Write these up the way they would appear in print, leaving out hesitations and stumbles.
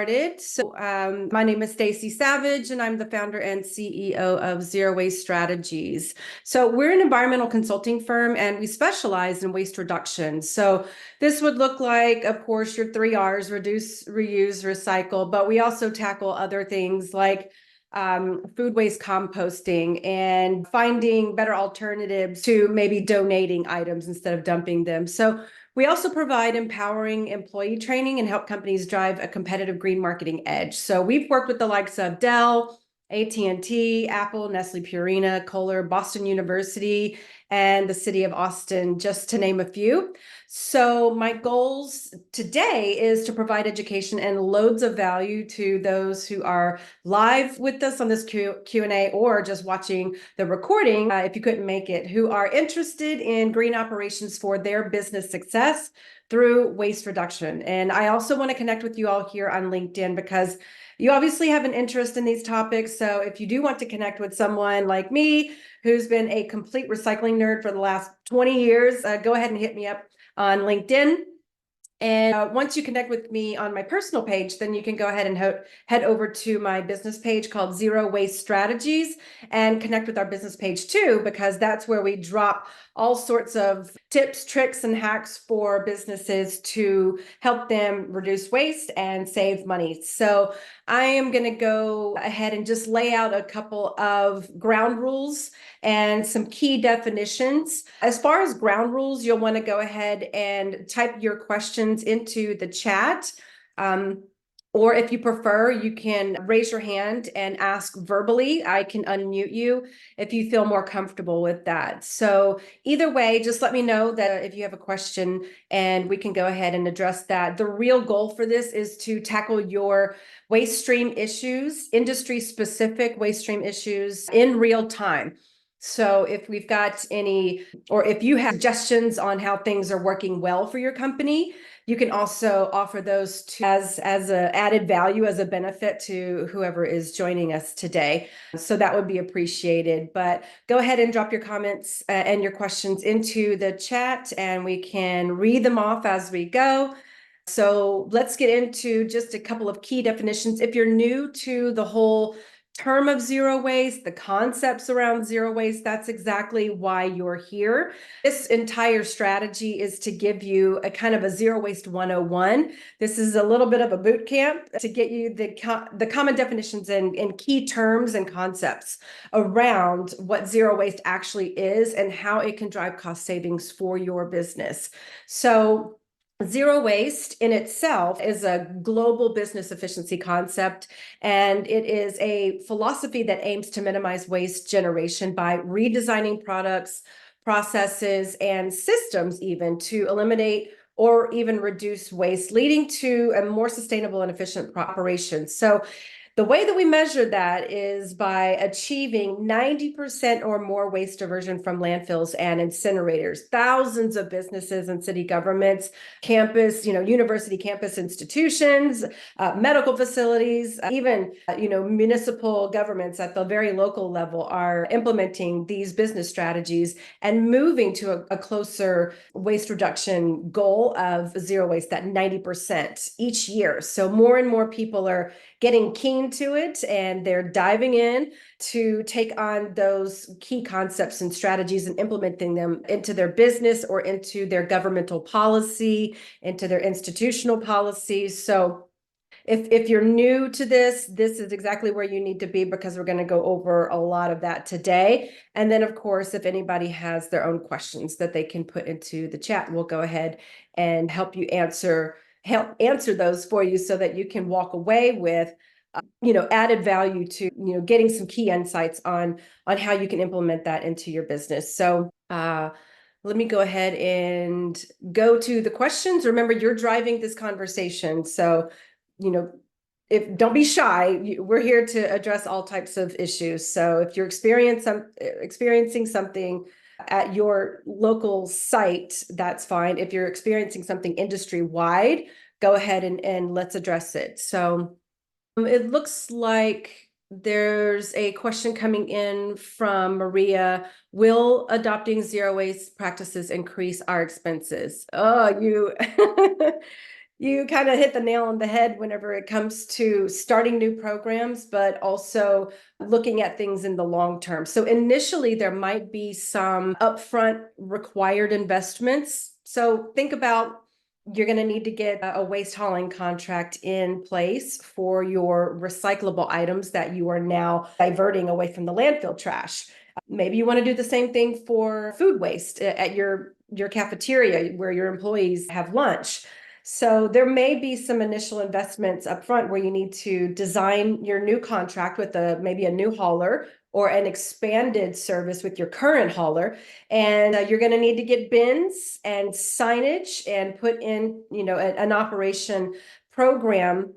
My name is Stacy Savage, and I'm the founder and CEO of Zero Waste Strategies. So we're an environmental consulting firm, and we specialize in waste reduction. So this would look like, of course, your 3 Rs: reduce, reuse, recycle, but we also tackle other things like food waste composting and finding better alternatives to maybe donating items instead of dumping them. So we also provide empowering employee training and help companies drive a competitive green marketing edge. So we've worked with the likes of Dell, AT&T, Apple, Nestle Purina, Kohler, Boston University, and the city of Austin, just to name a few. So my goals today is to provide education and loads of value to those who are live with us on this Q&A or just watching the recording, if you couldn't make it, who are interested in green operations for their business success through waste reduction. And I also want to connect with you all here on LinkedIn because you obviously have an interest in these topics. So if you do want to connect with someone like me, who's been a complete recycling nerd for the last 20 years, go ahead and hit me up on LinkedIn. And once you connect with me on my personal page, then you can go ahead and head over to my business page called Zero Waste Strategies and connect with our business page too, because that's where we drop all sorts of tips, tricks, and hacks for businesses to help them reduce waste and save money. So I am going to go ahead and just lay out a couple of ground rules and some key definitions. As far as ground rules, you'll want to go ahead and type your questions into the chat. Or if you prefer, you can raise your hand and ask verbally. I can unmute you if you feel more comfortable with that. So either way, just let me know that if you have a question and we can go ahead and address that. The real goal for this is to tackle your waste stream issues, industry-specific waste stream issues in real time. So if we've got any, or if you have suggestions on how things are working well for your company, you can also offer those as a added value, as a benefit to whoever is joining us today. So that would be appreciated. But go ahead and drop your comments and your questions into the chat, and we can read them off as we go. So let's get into just a couple of key definitions. If you're new to the whole term of zero waste, the concepts around zero waste, that's exactly why you're here. This entire strategy is to give you a kind of a zero waste 101. This is a little bit of a boot camp to get you the common definitions and key terms and concepts around what zero waste actually is and how it can drive cost savings for your business. So zero waste in itself is a global business efficiency concept, and it is a philosophy that aims to minimize waste generation by redesigning products, processes, and systems even to eliminate or even reduce waste, leading to a more sustainable and efficient operation. So the way that we measure that is by achieving 90% or more waste diversion from landfills and incinerators. Thousands of businesses and city governments, campus, university campus institutions, medical facilities, even, municipal governments at the very local level are implementing these business strategies and moving to a closer waste reduction goal of zero waste, that 90% each year. So more and more people are getting keen to it, and they're diving in to take on those key concepts and strategies and implementing them into their business or into their governmental policy, into their institutional policies. So if you're new to this is exactly where you need to be, because we're going to go over a lot of that today. And then, of course, if anybody has their own questions that they can put into the chat, we'll go ahead and help answer those for you so that you can walk away with added value to getting some key insights on how you can implement that into your business. So let me go ahead and go to the questions. Remember, you're driving this conversation, so don't be shy. We're here to address all types of issues. So if you're experiencing something at your local site, that's fine. If you're experiencing something industry-wide, go ahead and let's address it. So it looks like there's a question coming in from Maria. Will adopting zero waste practices increase our expenses? Oh, You kind of hit the nail on the head whenever it comes to starting new programs, but also looking at things in the long term. So initially, there might be some upfront required investments. So think about you're going to need to get a waste hauling contract in place for your recyclable items that you are now diverting away from the landfill trash. Maybe you want to do the same thing for food waste at your cafeteria where your employees have lunch. So there may be some initial investments up front where you need to design your new contract with maybe a new hauler or an expanded service with your current hauler. And you're going to need to get bins and signage and put in, an operation program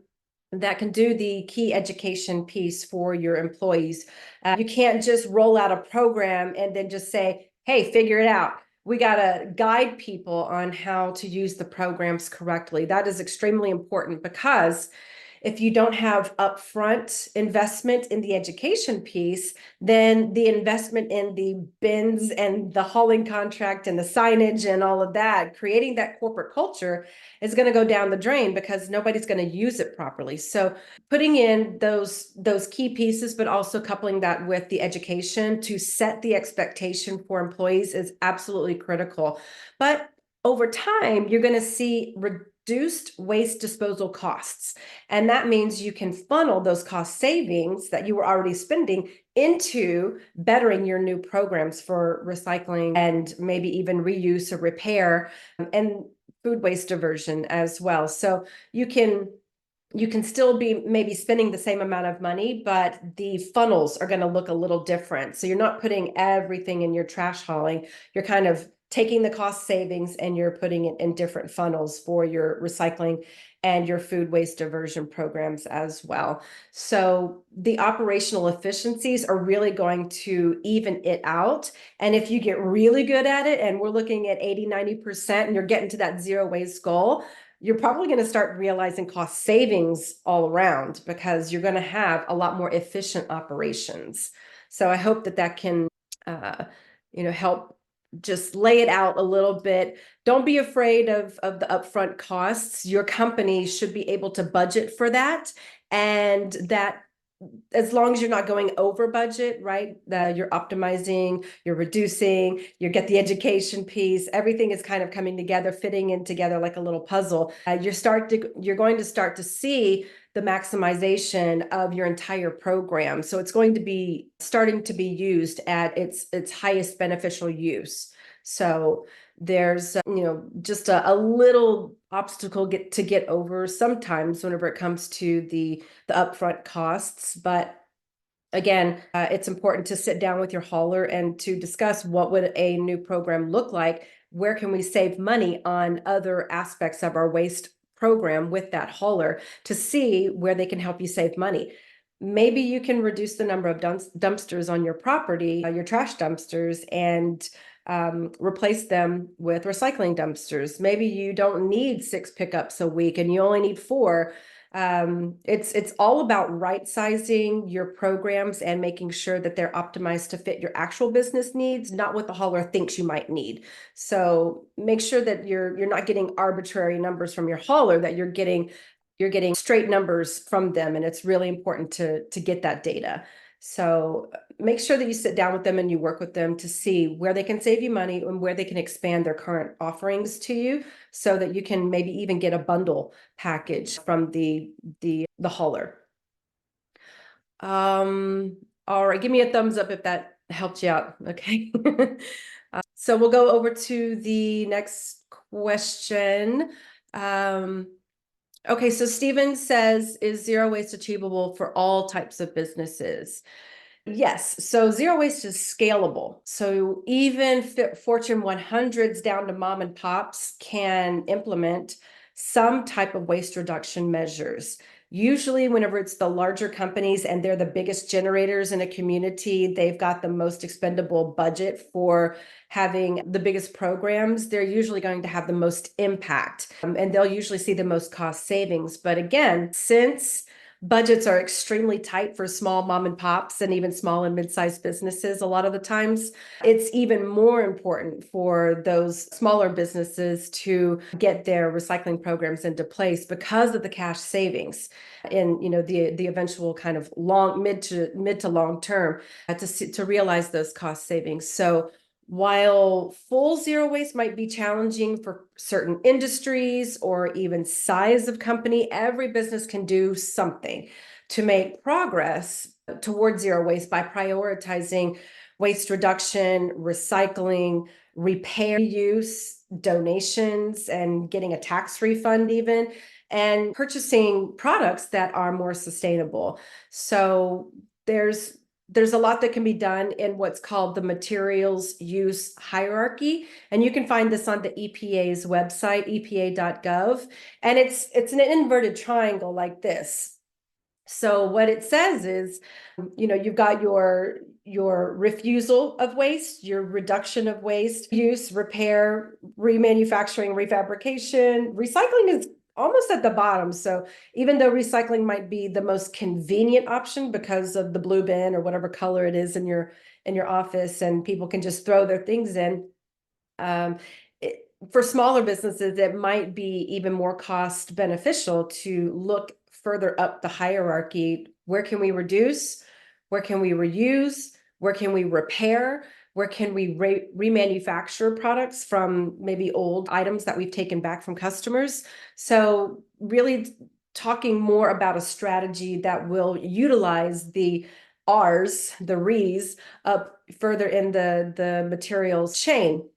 that can do the key education piece for your employees. You can't just roll out a program and then just say, hey, figure it out. We got to guide people on how to use the programs correctly. That is extremely important because if you don't have upfront investment in the education piece, then the investment in the bins and the hauling contract and the signage and all of that, creating that corporate culture is going to go down the drain because nobody's going to use it properly. So putting in those key pieces, but also coupling that with the education to set the expectation for employees is absolutely critical. But over time, you're going to see reduced waste disposal costs. And that means you can funnel those cost savings that you were already spending into bettering your new programs for recycling and maybe even reuse or repair and food waste diversion as well. So you can still be maybe spending the same amount of money, but the funnels are going to look a little different. So you're not putting everything in your trash hauling. You're kind of taking the cost savings and you're putting it in different funnels for your recycling and your food waste diversion programs as well. So the operational efficiencies are really going to even it out. And if you get really good at it, and we're looking at 80–90%, and you're getting to that zero waste goal, you're probably going to start realizing cost savings all around because you're going to have a lot more efficient operations. So I hope that can, help just lay it out a little bit. Don't be afraid of the upfront costs. Your company should be able to budget for that, and that as long as you're not going over budget, right? You're optimizing, you're reducing, you get the education piece, everything is kind of coming together, fitting in together like a little puzzle. You're going to start to see the maximization of your entire program. So it's going to be starting to be used at its highest beneficial use. So there's just a little obstacle to get over sometimes whenever it comes to the upfront costs, but again, it's important to sit down with your hauler and to discuss what would a new program look like. Where can we save money on other aspects of our waste program with that hauler to see where they can help you save money. Maybe you can reduce the number of dumpsters on your property, your trash dumpsters, and replace them with recycling dumpsters. Maybe you don't need 6 pickups a week and you only need 4. It's all about right sizing your programs and making sure that they're optimized to fit your actual business needs, not what the hauler thinks you might need. So make sure that you're not getting arbitrary numbers from your hauler, that you're getting straight numbers from them, and it's really important to get that data. So make sure that you sit down with them and you work with them to see where they can save you money and where they can expand their current offerings to you, so that you can maybe even get a bundle package from the hauler. All right, give me a thumbs up if that helped you out. Okay. So we'll go over to the next question. Okay, so Steven says, is zero waste achievable for all types of businesses? Yes, so zero waste is scalable. So even Fortune 100s down to mom and pops can implement some type of waste reduction measures. Usually whenever it's the larger companies and they're the biggest generators in a community, they've got the most expendable budget for having the biggest programs, they're usually going to have the most impact, and they'll usually see the most cost savings. But again, since budgets are extremely tight for small mom and pops and even small and mid-sized businesses. A lot of the times, it's even more important for those smaller businesses to get their recycling programs into place because of the cash savings in, the eventual kind of mid to long term to realize those cost savings. So while full zero waste might be challenging for certain industries or even size of company, every business can do something to make progress towards zero waste by prioritizing waste reduction, recycling, repair, use, donations, and getting a tax refund even, and purchasing products that are more sustainable. So there's a lot that can be done in what's called the materials use hierarchy. And you can find this on the EPA's website, epa.gov. And it's an inverted triangle like this. So what it says is, you've got your refusal of waste, your reduction of waste, use, repair, remanufacturing, refabrication. Recycling is almost at the bottom. So even though recycling might be the most convenient option because of the blue bin or whatever color it is in your office, and people can just throw their things in, for smaller businesses, it might be even more cost beneficial to look further up the hierarchy. Where can we reduce? Where can we reuse? Where can we repair? Where can we remanufacture products from maybe old items that we've taken back from customers? So really talking more about a strategy that will utilize the R's, the re's, up further in the materials chain,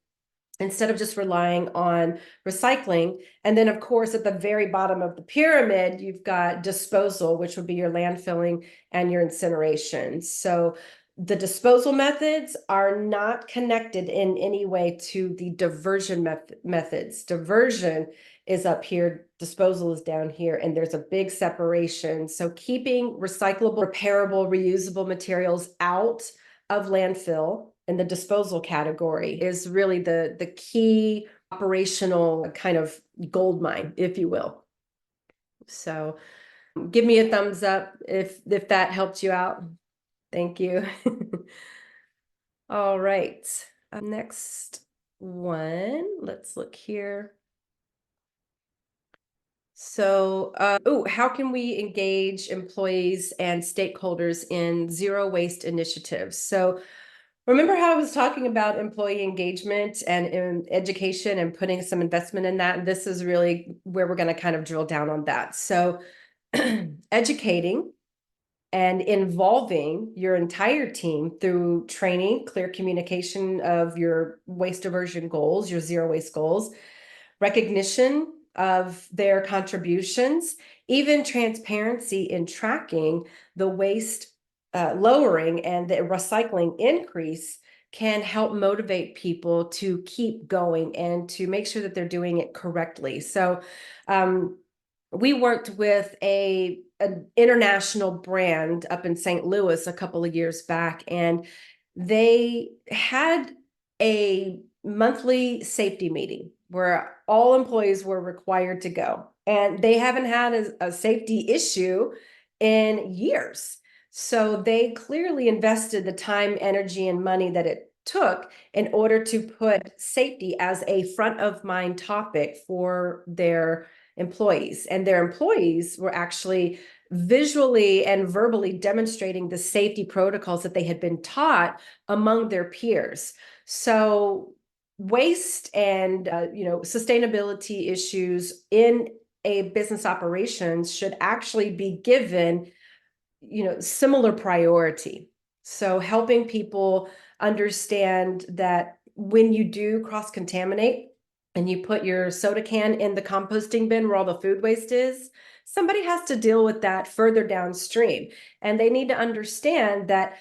instead of just relying on recycling. And then, of course, at the very bottom of the pyramid, you've got disposal, which would be your landfilling and your incineration. So the disposal methods are not connected in any way to the diversion methods. Diversion is up here, disposal is down here, and there's a big separation. So keeping recyclable, repairable, reusable materials out of landfill in the disposal category is really the key operational kind of gold mine, if you will. So give me a thumbs up if that helped you out. Thank you. All right. Next one, let's look here. So, how can we engage employees and stakeholders in zero waste initiatives? So remember how I was talking about employee engagement and in education and putting some investment in that? And this is really where we're going to kind of drill down on that. So educating and involving your entire team through training, clear communication of your waste diversion goals, your zero waste goals, recognition of their contributions, even transparency in tracking the waste lowering and the recycling increase can help motivate people to keep going and to make sure that they're doing it correctly. So we worked with an international brand up in St. Louis a couple of years back, and they had a monthly safety meeting where all employees were required to go. And they haven't had a safety issue in years. So they clearly invested the time, energy, and money that it took in order to put safety as a front of mind topic for their employees. And their employees were actually visually and verbally demonstrating the safety protocols that they had been taught among their peers. So waste and sustainability issues in a business operations should actually be given similar priority. So helping people understand that when you do cross-contaminate and you put your soda can in the composting bin where all the food waste is, somebody has to deal with that further downstream. And they need to understand that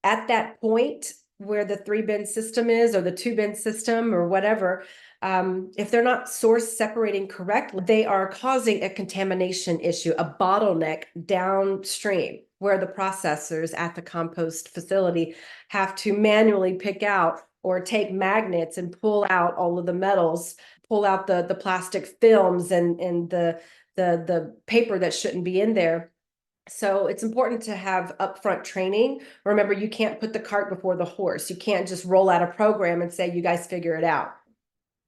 at that point where the 3-bin system is, or the 2-bin system, or whatever, if they're not source separating correctly, they are causing a contamination issue, a bottleneck downstream, where the processors at the compost facility have to manually pick out or take magnets and pull out all of the metals, pull out the plastic films and the paper that shouldn't be in there. So it's important to have upfront training. Remember, you can't put the cart before the horse. You can't just roll out a program and say, you guys figure it out.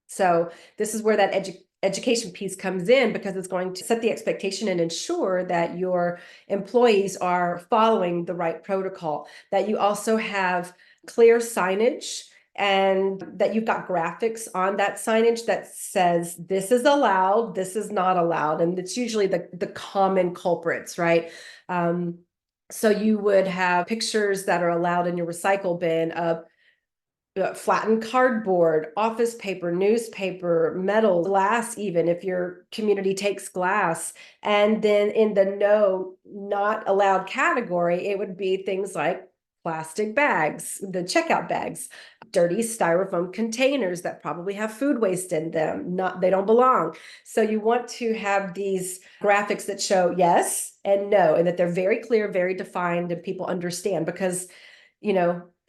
So this is where that education piece comes in, because it's going to set the expectation and ensure that your employees are following the right protocol, that you also have clear signage, and that you've got graphics on that signage that says this is allowed, this is not allowed. And it's usually the common culprits, right? So you would have pictures that are allowed in your recycle bin of flattened cardboard, office paper, newspaper, metal, glass, even if your community takes glass. And then in the no not allowed category, it would be things like plastic bags, the checkout bags, dirty styrofoam containers that probably have food waste in them. They don't belong. So you want to have these graphics that show yes and no, and that they're very clear, very defined, and people understand, because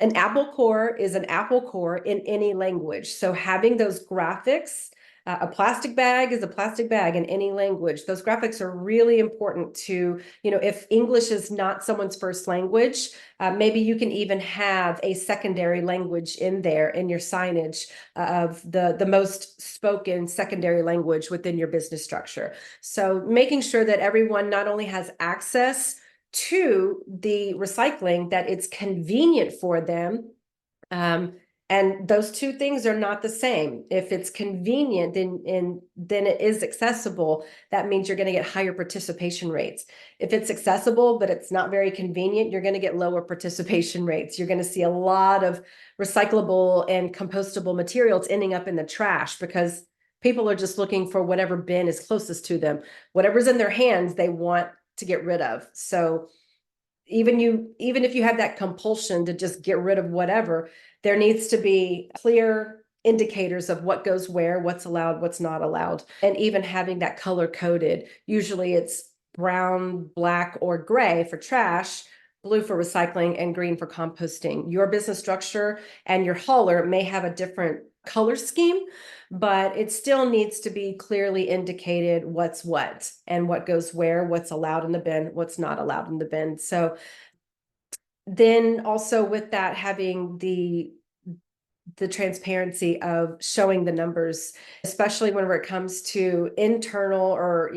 an Apple core is an Apple core in any language. So having those graphics, a plastic bag is a plastic bag in any language. Those graphics are really important to, if English is not someone's first language, maybe you can even have a secondary language in there in your signage of the most spoken secondary language within your business structure. So making sure that everyone not only has access to the recycling, that it's convenient for them. And those two things are not the same. If it's convenient, then it is accessible. That means you're going to get higher participation rates. If it's accessible, but it's not very convenient, you're going to get lower participation rates. You're going to see a lot of recyclable and compostable materials ending up in the trash, because people are just looking for whatever bin is closest to them. Whatever's in their hands, they want to get rid of. So even if you have that compulsion to just get rid of whatever, there needs to be clear indicators of what goes where, what's allowed, what's not allowed. And even having that color coded. Usually it's brown, black, or gray for trash, blue for recycling, and green for composting. Your business structure and your hauler may have a different color scheme, but it still needs to be clearly indicated what's what and what goes where, what's allowed in the bin, what's not allowed in the bin. So then also with that, having the transparency of showing the numbers, especially whenever it comes to internal or,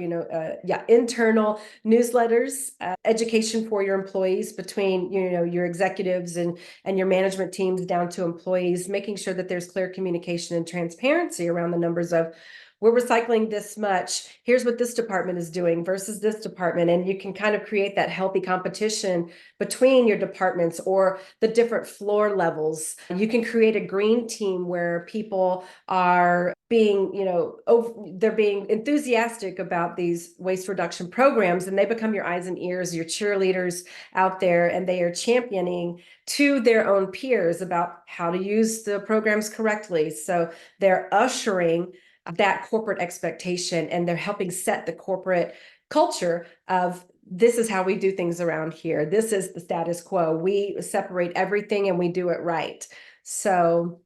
internal newsletters, education for your employees, between, your executives and your management teams down to employees, making sure that there's clear communication and transparency around the numbers of, we're recycling this much, here's what this department is doing versus this department. And you can kind of create that healthy competition between your departments or the different floor levels. You can create a green team where people are being, they're being enthusiastic about these waste reduction programs, and they become your eyes and ears, your cheerleaders out there, and they are championing to their own peers about how to use the programs correctly. So they're ushering that corporate expectation, and they're helping set the corporate culture of, this is how we do things around here. This is the status quo. We separate everything and we do it right. So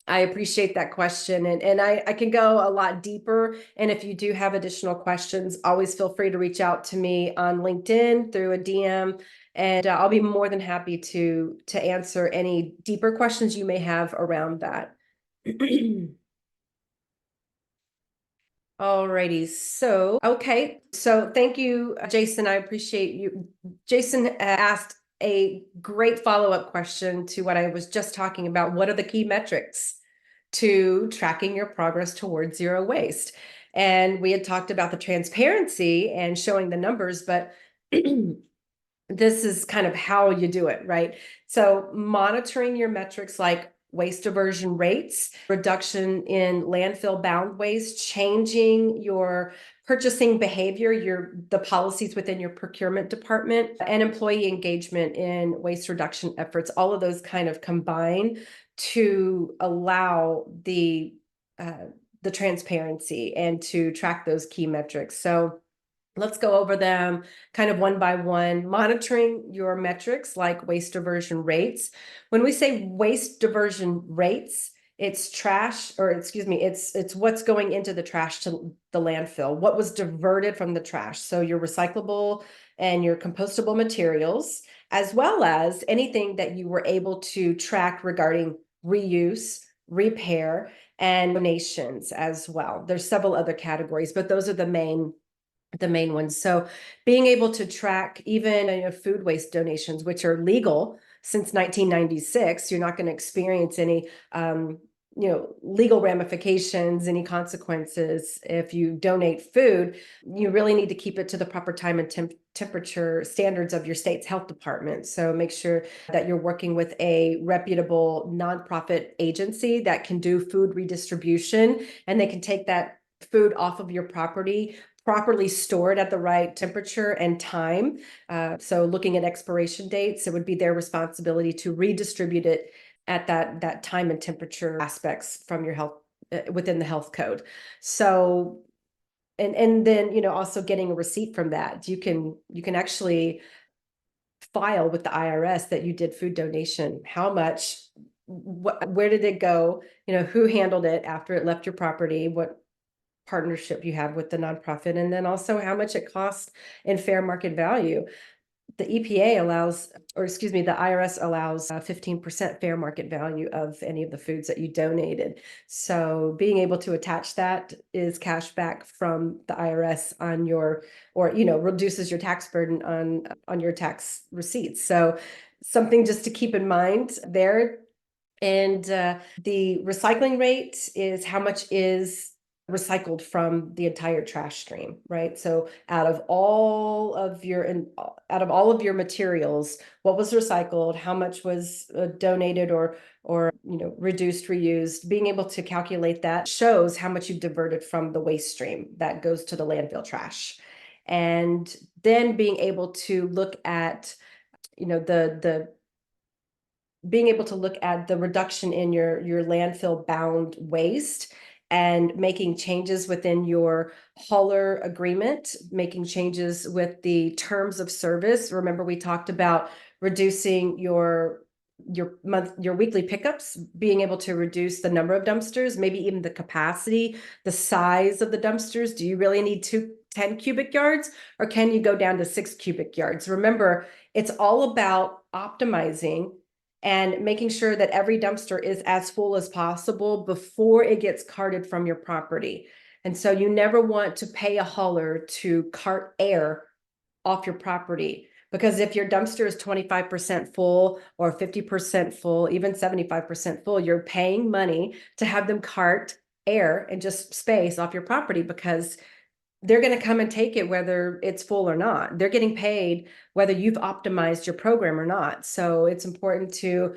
I appreciate that question. And I can go a lot deeper. And if you do have additional questions, always feel free to reach out to me on LinkedIn through a DM. And I'll be more than happy to answer any deeper questions you may have around that. Alrighty, so, okay. So thank you, Jason. I appreciate you. Jason asked a great follow-up question to what I was just talking about. What are the key metrics to tracking your progress towards zero waste? And we had talked about the transparency and showing the numbers, but this is kind of how you do it, right? So monitoring your metrics like waste diversion rates, reduction in landfill bound waste, changing your purchasing behavior, the policies within your procurement department, and employee engagement in waste reduction efforts. All of those kind of combine to allow the transparency and to track those key metrics. So let's go over them kind of one by one. Monitoring your metrics like waste diversion rates. When we say waste diversion rates, it's trash, or excuse me, it's what's going into the trash to the landfill, what was diverted from the trash. So your recyclable and your compostable materials, as well as anything that you were able to track regarding reuse, repair, and donations as well. There's several other categories, but those are the main ones. So being able to track even food waste donations, which are legal since 1996, you're not going to experience any legal ramifications, any consequences if you donate food. You really need to keep it to the proper time and temperature standards of your state's health department. So make sure that you're working with a reputable nonprofit agency that can do food redistribution, and they can take that food off of your property properly stored at the right temperature and time. So looking at expiration dates, it would be their responsibility to redistribute it at that time and temperature aspects from your health within the health code. So and then also getting a receipt from that. You can actually file with the IRS that you did food donation. How much, where did it go? Who handled it after it left your property? What partnership you have with the nonprofit, and then also how much it costs in fair market value. The EPA allows, or excuse me, the IRS allows 15% fair market value of any of the foods that you donated. So being able to attach that is cash back from the IRS on your, or reduces your tax burden on your tax receipts. So something just to keep in mind there. And the recycling rate is how much is recycled from the entire trash stream, right? So out of all of your materials, what was recycled, how much was donated or reduced, reused. Being able to calculate that shows how much you've diverted from the waste stream that goes to the landfill trash. And then being able to look at being able to look at the reduction in your landfill bound waste, and making changes within your hauler agreement, making changes with the terms of service. Remember, we talked about reducing your weekly pickups, being able to reduce the number of dumpsters, maybe even the capacity, the size of the dumpsters. Do you really need 10 cubic yards, or can you go down to 6 cubic yards? Remember, it's all about optimizing and making sure that every dumpster is as full as possible before it gets carted from your property. And so you never want to pay a hauler to cart air off your property, because if your dumpster is 25% full or 50% full, even 75% full, you're paying money to have them cart air and just space off your property, because they're going to come and take it whether it's full or not. They're getting paid whether you've optimized your program or not. So it's important to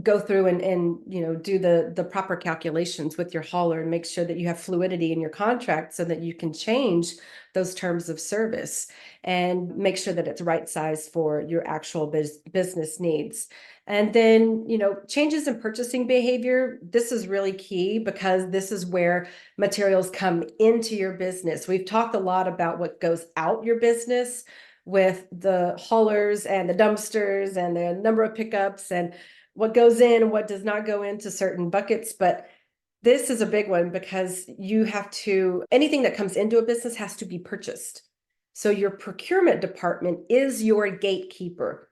go through and do the proper calculations with your hauler, and make sure that you have fluidity in your contract so that you can change those terms of service, and make sure that it's right size for your actual business needs. And then, changes in purchasing behavior. This is really key, because this is where materials come into your business. We've talked a lot about what goes out your business with the haulers and the dumpsters and the number of pickups, and what goes in and what does not go into certain buckets. But this is a big one, because anything that comes into a business has to be purchased. So your procurement department is your gatekeeper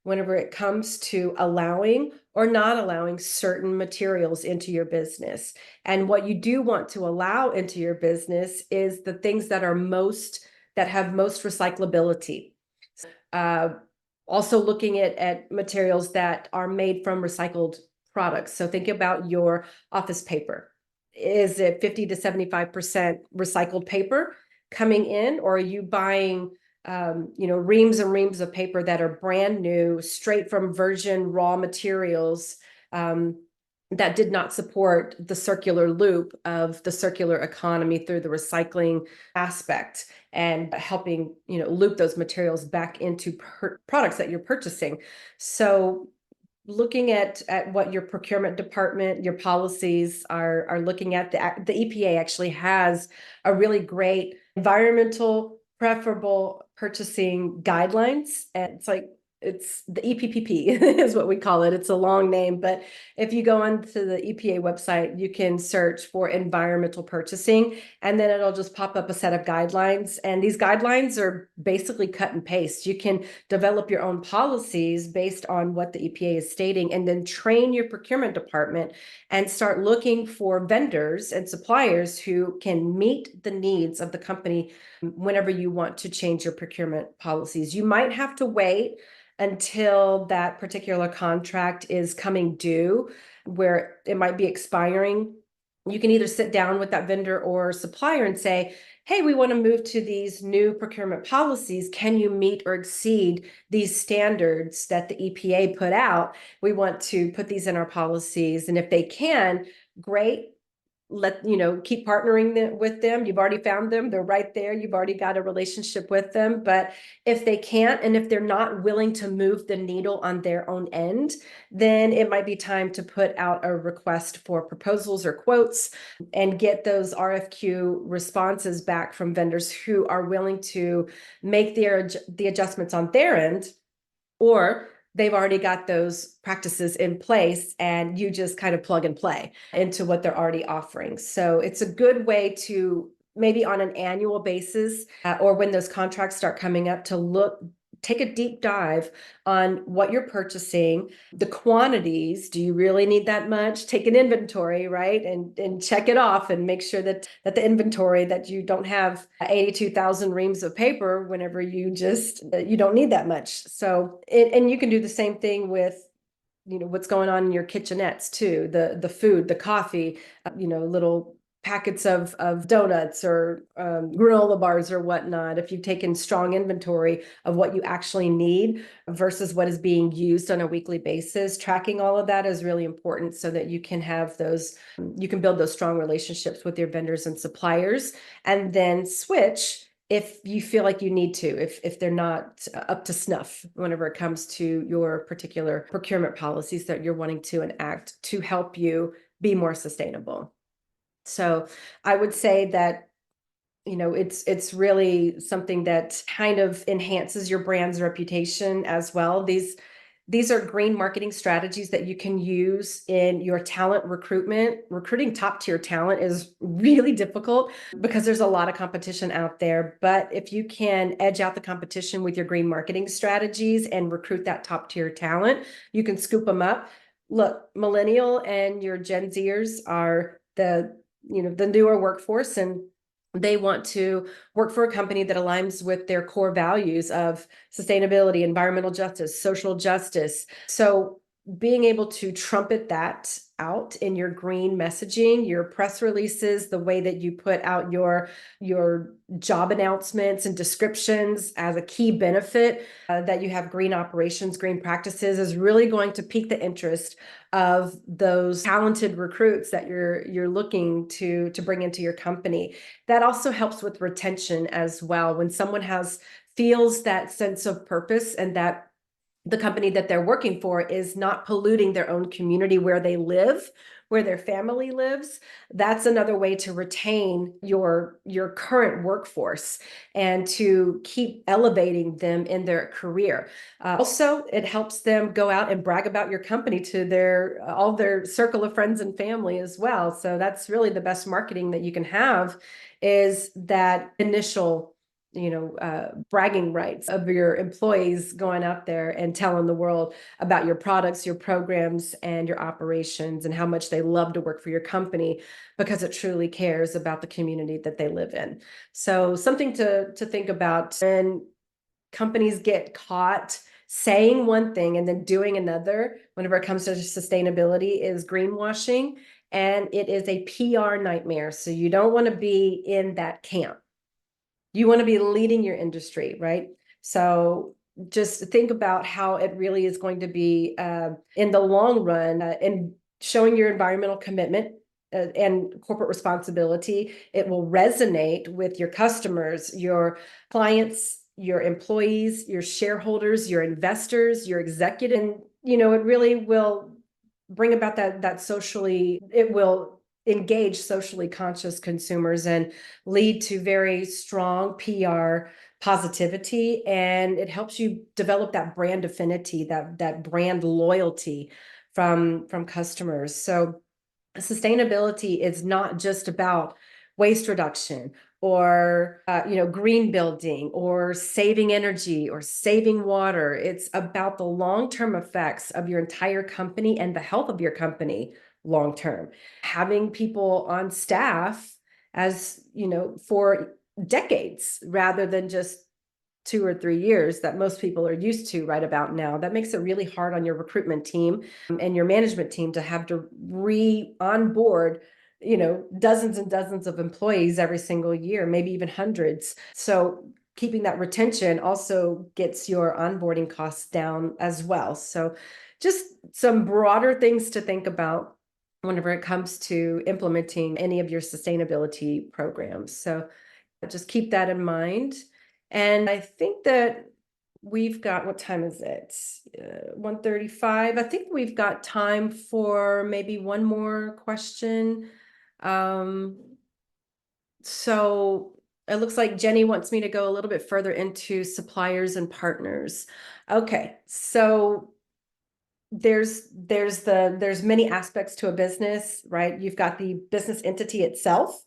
whenever it comes to allowing or not allowing certain materials into your business. And what you do want to allow into your business is the things that have most recyclability. Also looking at materials that are made from recycled products. So think about your office paper. Is it 50 to 75% recycled paper coming in, or are you buying reams and reams of paper that are brand new, straight from virgin raw materials, that did not support the circular loop of the circular economy through the recycling aspect, and helping loop those materials back into products that you're purchasing. So looking at what your procurement department, your policies are looking at. The EPA actually has a really great environmental preferable purchasing guidelines. And it's like, it's the EPPP is what we call it. It's a long name, but if you go onto the EPA website, you can search for environmental purchasing, and then it'll just pop up a set of guidelines. And these guidelines are basically cut and paste. You can develop your own policies based on what the EPA is stating, and then train your procurement department and start looking for vendors and suppliers who can meet the needs of the company whenever you want to change your procurement policies. You might have to wait until that particular contract is coming due, where it might be expiring. You can either sit down with that vendor or supplier and say, hey, we want to move to these new procurement policies. Can you meet or exceed these standards that the EPA put out? We want to put these in our policies. And if they can, great. Keep partnering with them. You've already found them. They're right there. You've already got a relationship with them. But if they can't, and if they're not willing to move the needle on their own end, then it might be time to put out a request for proposals or quotes and get those RFQ responses back from vendors who are willing to make the adjustments on their end, or they've already got those practices in place and you just kind of plug and play into what they're already offering. So it's a good way to maybe on an annual basis or when those contracts start coming up to take a deep dive on what you're purchasing, the quantities. Do you really need that much? Take an inventory, right? And check it off and make sure that the inventory, that you don't have 82,000 reams of paper whenever you don't need that much. So, and you can do the same thing with what's going on in your kitchenettes too, the food, the coffee, little packets of donuts or granola bars or whatnot. If you've taken strong inventory of what you actually need versus what is being used on a weekly basis, tracking all of that is really important so that you can build those strong relationships with your vendors and suppliers, and then switch if you feel like you need to, if they're not up to snuff whenever it comes to your particular procurement policies that you're wanting to enact to help you be more sustainable. So I would say that, it's really something that kind of enhances your brand's reputation as well. These are green marketing strategies that you can use in your talent recruitment. Recruiting top tier talent is really difficult because there's a lot of competition out there. But if you can edge out the competition with your green marketing strategies and recruit that top tier talent, you can scoop them up. Look, millennial and your Gen Zers are the newer workforce, and they want to work for a company that aligns with their core values of sustainability, environmental justice, social justice. So being able to trumpet that out in your green messaging, your press releases, the way that you put out your job announcements and descriptions as a key benefit that you have green operations, green practices, is really going to pique the interest of those talented recruits that you're looking to bring into your company. That also helps with retention as well. When someone feels that sense of purpose and that the company that they're working for is not polluting their own community where they live, where their family lives, that's another way to retain your current workforce and to keep elevating them in their career. Also, it helps them go out and brag about your company to all their circle of friends and family as well. So that's really the best marketing that you can have, is that initial bragging rights of your employees going out there and telling the world about your products, your programs, and your operations, and how much they love to work for your company because it truly cares about the community that they live in. So something to think about when companies get caught saying one thing and then doing another whenever it comes to sustainability is greenwashing, and it is a PR nightmare. So you don't want to be in that camp. You want to be leading your industry, right? So just think about how it really is going to be in the long run in showing your environmental commitment and corporate responsibility. It will resonate with your customers, your clients, your employees, your shareholders, your investors, your executive. And, it really will bring about that socially, it will engage socially conscious consumers and lead to very strong PR positivity, and it helps you develop that brand affinity, that brand loyalty from customers. So sustainability is not just about waste reduction or green building or saving energy or saving water. It's about the long-term effects of your entire company and the health of your company long term. Having people on staff as for decades rather than just 2 or 3 years that most people are used to right about now. That makes it really hard on your recruitment team and your management team to have to onboard, dozens and dozens of employees every single year, maybe even hundreds. So keeping that retention also gets your onboarding costs down as well. So just some broader things to think about whenever it comes to implementing any of your sustainability programs. So just keep that in mind. And I think that we've got, what time is it? 1:35. I think we've got time for maybe one more question. So it looks like Jenny wants me to go a little bit further into suppliers and partners. Okay, so there's many aspects to a business, right? You've got the business entity itself.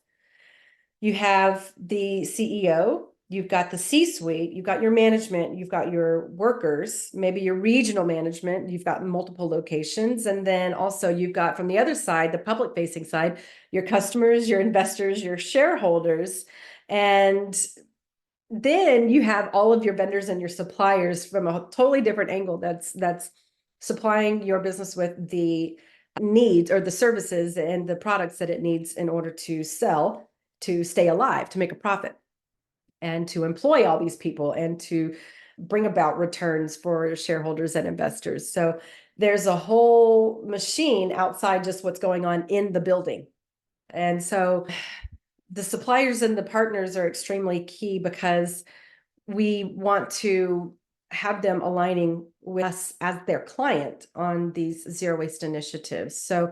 You have the CEO, you've got the C-suite, you've got your management, you've got your workers, maybe your regional management, you've got multiple locations. And then also you've got from the other side, the public facing side, your customers, your investors, your shareholders. And then you have all of your vendors and your suppliers from a totally different angle that's supplying your business with the needs or the services and the products that it needs in order to sell, to stay alive, to make a profit, and to employ all these people and to bring about returns for shareholders and investors. So there's a whole machine outside just what's going on in the building. And so the suppliers and the partners are extremely key because we want to have them aligning with us as their client on these zero waste initiatives. So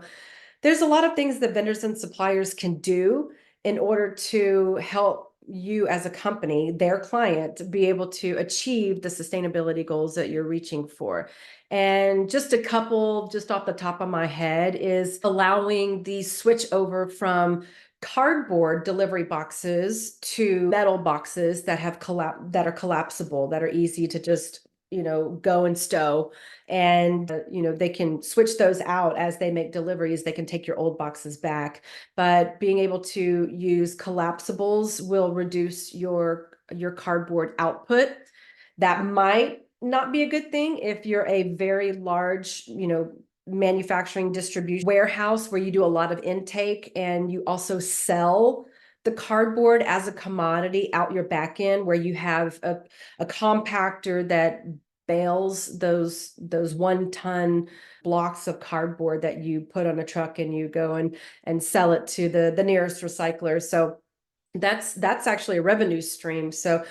there's a lot of things that vendors and suppliers can do in order to help you as a company, their client, be able to achieve the sustainability goals that you're reaching for. And just a couple, just off the top of my head, is allowing the switch over from cardboard delivery boxes to metal boxes that that are collapsible, that are easy to just go and stow. And they can switch those out as they make deliveries. They can take your old boxes back, but being able to use collapsibles will reduce your cardboard output. That might not be a good thing if you're a very large manufacturing distribution warehouse where you do a lot of intake and you also sell the cardboard as a commodity out your back end, where you have a compactor that bales those 1-ton blocks of cardboard that you put on a truck and you go and sell it to the nearest recycler. So that's actually a revenue stream. So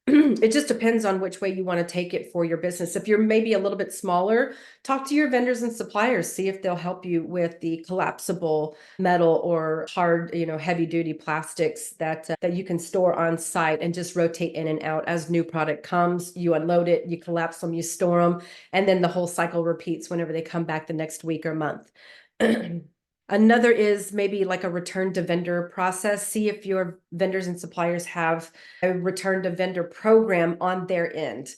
it just depends on which way you want to take it for your business. If you're maybe a little bit smaller, talk to your vendors and suppliers, see if they'll help you with the collapsible metal or hard, heavy duty plastics that you can store on site and just rotate in and out as new product comes. You unload it, you collapse them, you store them, and then the whole cycle repeats whenever they come back the next week or month. Another is maybe like a return to vendor process. See if your vendors and suppliers have a return to vendor program on their end.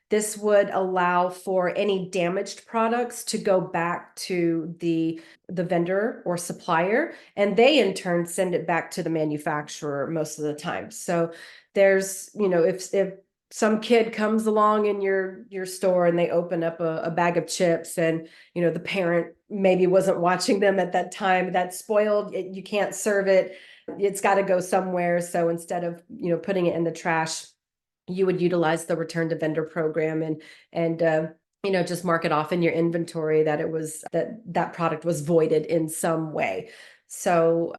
This would allow for any damaged products to go back to the vendor or supplier, and they in turn send it back to the manufacturer most of the time. So there's, if some kid comes along in your store and they open up a bag of chips and the parent maybe wasn't watching them at that time, that's spoiled, you can't serve it, it's got to go somewhere. So instead of putting it in the trash, you would utilize the return to vendor program and just mark it off in your inventory that it was that product was voided in some way. So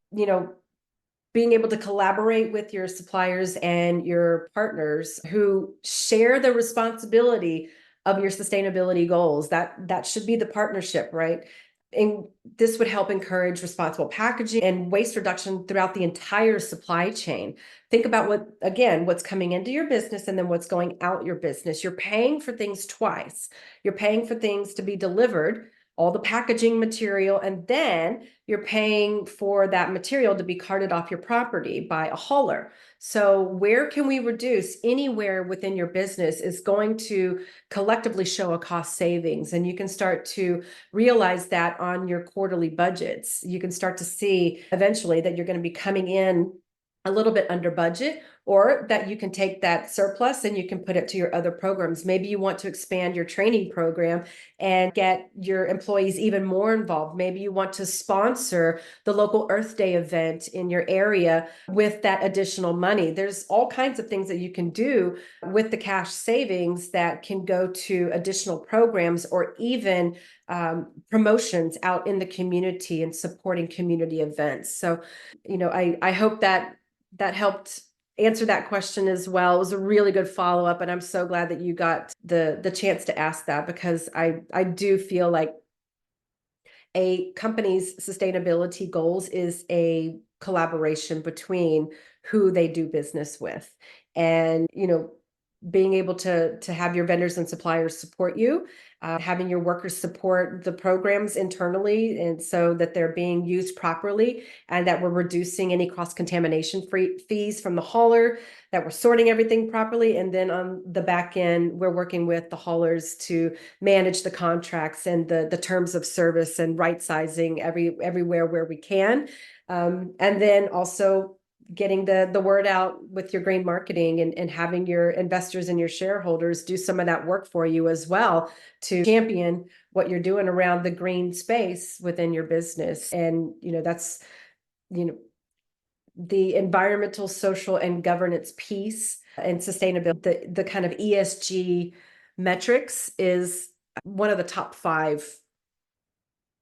being able to collaborate with your suppliers and your partners who share the responsibility of your sustainability goals, that should be the partnership, right? And this would help encourage responsible packaging and waste reduction throughout the entire supply chain. Think about what's coming into your business and then what's going out your business. You're paying for things twice. You're paying for things to be delivered, all the packaging material, and then you're paying for that material to be carted off your property by a hauler. So where can we reduce? Anywhere within your business is going to collectively show a cost savings, and you can start to realize that on your quarterly budgets. You can start to see eventually that you're going to be coming in a little bit under budget, or that you can take that surplus and you can put it to your other programs. Maybe you want to expand your training program and get your employees even more involved. Maybe you want to sponsor the local Earth Day event in your area with that additional money. There's all kinds of things that you can do with the cash savings that can go to additional programs, or even promotions out in the community and supporting community events. So, I hope that helped answer that question as well. It was a really good follow-up, and I'm so glad that you got the chance to ask that, because I do feel like a company's sustainability goals is a collaboration between who they do business with. And, being able to have your vendors and suppliers support you, having your workers support the programs internally, and so that they're being used properly, and that we're reducing any cross-contamination fees from the hauler, that we're sorting everything properly. And then on the back end, we're working with the haulers to manage the contracts and the terms of service, and right sizing everywhere where we can. And then also getting the word out with your green marketing, and having your investors and your shareholders do some of that work for you as well, to champion what you're doing around the green space within your business. And, that's, the environmental, social, and governance piece and sustainability, the kind of ESG metrics is one of the top 5,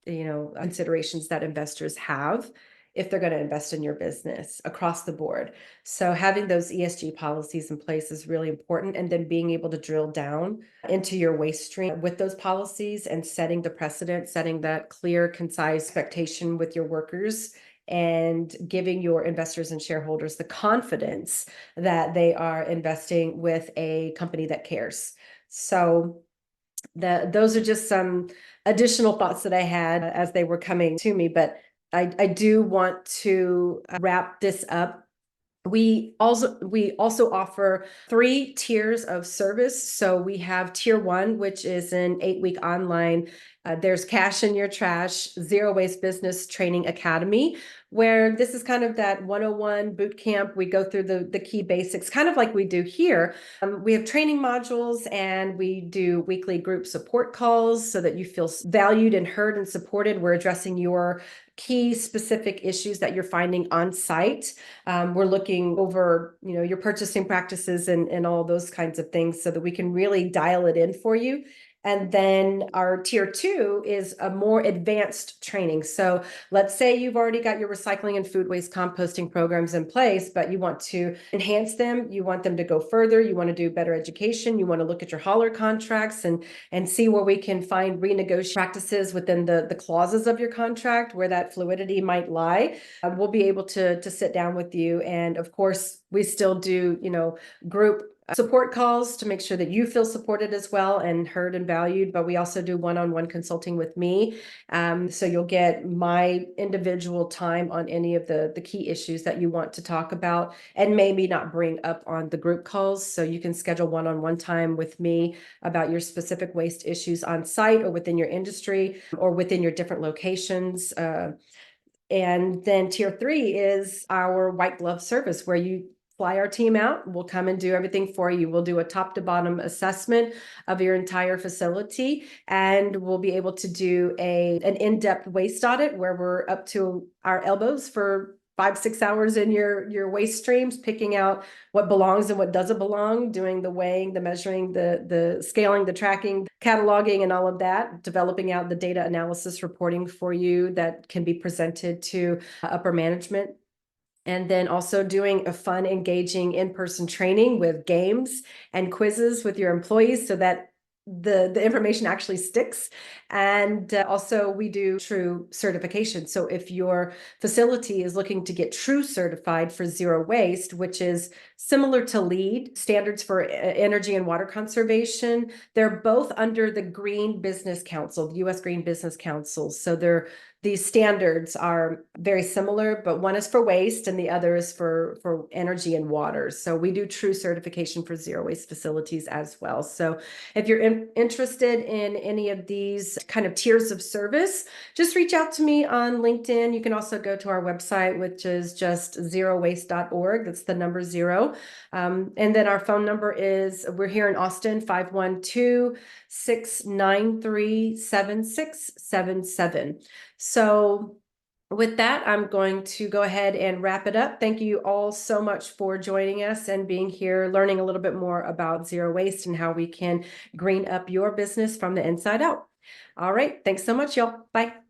considerations that investors have if they're going to invest in your business across the board. So having those ESG policies in place is really important, and then being able to drill down into your waste stream with those policies, and setting the precedent, setting that clear, concise expectation with your workers, and giving your investors and shareholders the confidence that they are investing with a company that cares. So those are just some additional thoughts that I had as they were coming to me, but I do want to wrap this up. We also offer 3 tiers of service. So we have tier 1, which is an 8-week online. There's Cash in Your Trash Zero Waste Business Training Academy, where this is kind of that 101 boot camp. We go through the key basics, kind of like we do here. We have training modules, and we do weekly group support calls so that you feel valued and heard and supported. We're addressing your key specific issues that you're finding on site. We're looking over, your purchasing practices and all those kinds of things, so that we can really dial it in for you. And then our tier 2 is a more advanced training. So let's say you've already got your recycling and food waste composting programs in place, but you want to enhance them. You want them to go further. You want to do better education. You want to look at your hauler contracts and see where we can find renegotiate practices within the clauses of your contract, where that fluidity might lie. We'll be able to sit down with you. And of course, we still do, group support calls to make sure that you feel supported as well, and heard and valued. But we also do one-on-one consulting with me. So you'll get my individual time on any of the key issues that you want to talk about, and maybe not bring up on the group calls. So you can schedule one-on-one time with me about your specific waste issues on site, or within your industry, or within your different locations. And then tier 3 is our white glove service, where you fly our team out. We'll come and do everything for you. We'll do a top to bottom assessment of your entire facility, and we'll be able to do an in-depth waste audit, where we're up to our elbows for 5-6 hours in your waste streams, picking out what belongs and what doesn't belong, doing the weighing, the measuring, the scaling, the tracking, cataloging, and all of that, developing out the data analysis reporting for you that can be presented to upper management. And then also doing a fun, engaging in-person training with games and quizzes with your employees, so that the information actually sticks. And also we do true certification. So if your facility is looking to get true certified for zero waste, which is similar to LEED, Standards for Energy and Water Conservation, they're both under the Green Business Council, the US Green Business Council. So these standards are very similar, but one is for waste and the other is for energy and water. So we do true certification for zero waste facilities as well. So if you're interested in any of these kind of tiers of service, just reach out to me on LinkedIn. You can also go to our website, which is just zerowaste.org. That's the number 0. And then our phone number is, we're here in Austin, 512-693-7677. So with that, I'm going to go ahead and wrap it up. Thank you all so much for joining us and being here, learning a little bit more about zero waste and how we can green up your business from the inside out. All right. Thanks so much, y'all. Bye.